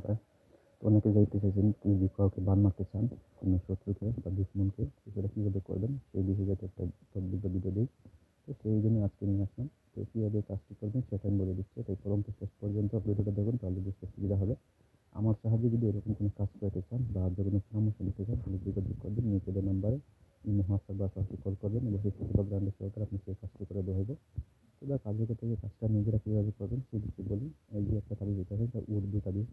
হয়। তো অনেকে যাইতে চাইছেন যদি কাউকে বান মারতে চান, কোনো শত্রুকে বা দুশমনকে, সেটা কীভাবে করবেন সেই বিষয়ে যাতে একটা তদ্বির ভিডিও দিই। তো সেই জন্য আজকে নিয়ে আসলাম। তো কীভাবে কাজটি করবেন সেটা আমি বলে দিচ্ছি। তাই প্রথম থেকে শেষ পর্যন্ত ভিডিওটা দেখুন, তাহলে বুঝতে সুবিধা হবে। আমার সাহায্যে যদি এরকম কোনো কাজ করতে চান বা যে কোনো পরামর্শ নিতে চান, তাহলে যোগাযোগ করবেন নিচে দেওয়া নাম্বারে। ইমো, হোয়াটসঅ্যাপ বা সরাসরি কল করবেন এবং সেই ছোটো ব্র্যান্ডের সহকারে আপনি সেই কাজটি করে দেওয়া হবে। তো কাজের ক্ষেত্রে এই কাজটা নিজেরা কীভাবে করবেন সেই বিষয়ে বলি। এই যে একটা তাবিজ দিতে হবে, এটা উর্দু তাবিজ।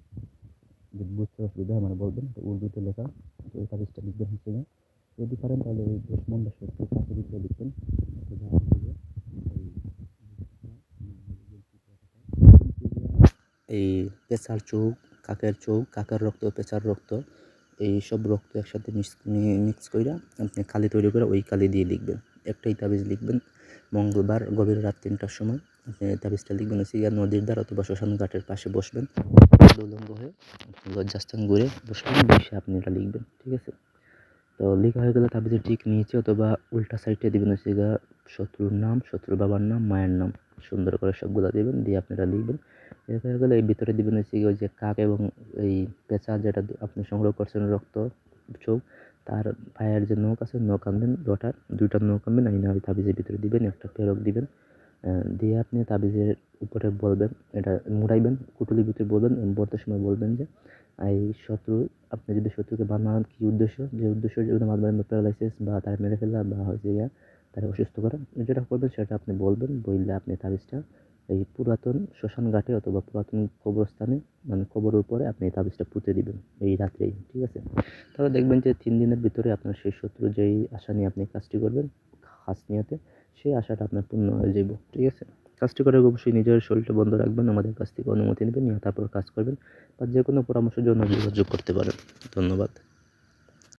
যদি বুঝতে অসুবিধা হয় মানে বলবেন, তো উর্দুতে লেখা। তো এই তাবিজটা লিখবেন হচ্ছে গিয়ে, যদি পারেন তাহলে ওই দুশমন বা শত্রু কাছে ভিতরে লিখবেন। অথবা এই পেঁচার চোখ, কাকের চোখ, কাকের রক্ত, পেঁচার রক্ত, এই সব রক্ত একসাথে মিক্স কইরা আপনি কালি তৈরি করে ওই কালি দিয়ে লিখবেন। একটাই তাবিজ লিখবেন। মঙ্গলবার গভীর রাত ৩টার সময় আপনি তাবিজটা লিখবেন হচ্ছে গিয়ে নদীর ধার অথবা শ্মশান ঘাটের পাশে বসবেন। উলঙ্গ হয়ে লজ্জাস্থান ঘুরে বসবেন, বসে আপনি এটা লিখবেন। ঠিক আছে? তো লেখা হয়ে গেলে তাবিজের ঠিক নিচে অথবা উল্টা সাইডে দিবেন হচ্ছে গিয়ে শত্রুর নাম, শত্রুর বাবার নাম, মায়ের নাম, সুন্দর করে সবগুলা দিবেন, দিয়ে আপনারা লিখবেন। লেখা হয়ে গেলে এর ভিতরে দিবেন হচ্ছে গিয়ে ওই যে কাক এবং এই পেঁচা যেটা আপনি সংগ্রহ করছেন রক্ত চোখ, তার পায়ের যে নখ আছে, নখ আনবেন, দুইটা নখ আনবেন, আইনা ওই তাবিজের ভিতরে দিবেন, একটা প্রেরক দিবেন। দিয়ে আপনি তাবিজের উপরে বলবেন, এটা মুড়াইবেন, কুটুলির ভিতরে বলবেন, বলতে সময় বলবেন যে এই শত্রু, আপনি যদি শত্রুকে বান মারান কী উদ্দেশ্য, যে উদ্দেশ্যের জন্য মারবেন, প্যারালাইসিস বা তার মেরে ফেলা বা হচ্ছে গিয়া তারা অসুস্থ করা, যেটা করবেন সেটা আপনি বলবেন। বললে আপনি তাবিজটা এই পুরাতন শ্মশান ঘাটে অথবা পুরাতন কবরস্থানে, মানে কবরের উপরে আপনি এই তাবিজটা পুঁতে দিবেন এই রাত্রেই। ঠিক আছে? তাহলে দেখবেন যে 3 দিনের ভিতরে আপনার সেই শত্রু যেই আশা নিয়ে আপনি কাজটি করবেন খাস নিয়তে, সেই আশাটা আপনার পূর্ণ হয়ে যাবে। ঠিক আছে? কাজটি করার আগে অবশ্যই নিজের শরীরটা বন্ধ রাখবেন, আমাদের কাছ থেকে অনুমতি নেবেন, নিয়ে তারপর কাজ করবেন। বা যে কোনো পরামর্শের জন্য যোগাযোগ করতে পারেন। ধন্যবাদ।